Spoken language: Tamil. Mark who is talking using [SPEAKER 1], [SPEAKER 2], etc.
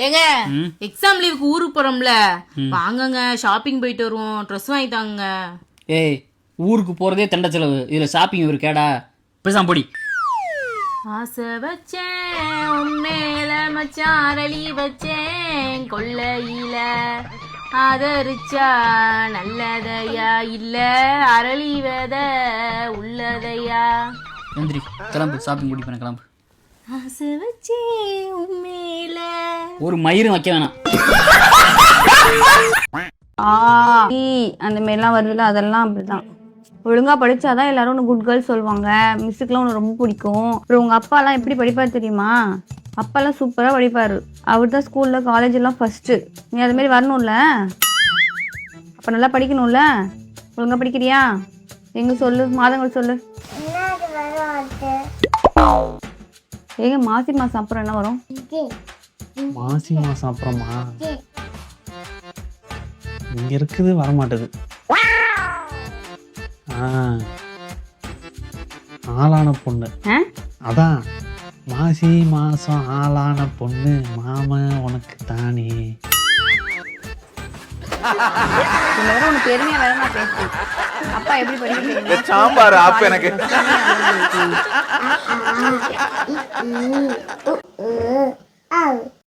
[SPEAKER 1] ஏங்க எக்ஸாம் லீவுக்கு ஊருக்கு போறோம்ல, வாங்கங்க ஷாப்பிங் போயிட்டு வருவோம், ட்ரெஸ் வாங்கி தாங்க.
[SPEAKER 2] ஏய், ஊருக்கு போறதே தண்ட செலவு, இதுல ஷாப்பிங் ஒரு கேடா? பேசாம போடி.
[SPEAKER 1] ஆசை வச்சேன் உண்மையில மச்சான், அரளி வச்சேன் கொள்ளையில, ஆதரிச்சா நல்லதையா இல்ல அரளி வித உள்ளதையா.
[SPEAKER 2] எந்திரி, கிளம்பு, ஷாப்பிங் கூட்டி போன கிளம்பு.
[SPEAKER 1] ஆசை வச்சேன் உண்மையில.
[SPEAKER 2] ஒரு மயிரும் வைக்க வேணாம்.
[SPEAKER 3] அந்த மாதிரிலாம் வருதுல்ல, அதெல்லாம் அப்படிதான். ஒழுங்கா படிச்சாதான் எல்லாரும் ஒன்று குட் கேர்ள் சொல்லுவாங்க. மிஸ்ஸுக்குலாம் உனக்கு ரொம்ப பிடிக்கும். அப்புறம் உங்க அப்பாலாம் எப்படி படிப்பாரு தெரியுமா? அப்பாலாம் சூப்பரா படிப்பாரு. அவர் தான் ஸ்கூல்ல காலேஜ் எல்லாம் ஃபர்ஸ்ட். நீ அது மாதிரி வரணும்ல, அப்ப நல்லா படிக்கணும்ல. ஒழுங்கா படிக்கிறியா? எங்க சொல்லு, மாதங்கள் சொல்லு. ஏங்க மாசி மாசம் அப்புறம் என்ன வரும்?
[SPEAKER 4] மாசி மாசம் அப்புறமா இங்க இருக்குது, வரமாட்டது. ஆளான பொண்ணு. அதான் மாசி மாசம் ஆளான பொண்ணு மாமா உனக்கு தானே.
[SPEAKER 3] உனக்கு பெருமையா வேற நான் பேசுறேன். அப்பா எப்படி படிக்க
[SPEAKER 5] சாம்பார் ஆப் எனக்கு.
[SPEAKER 6] Oh.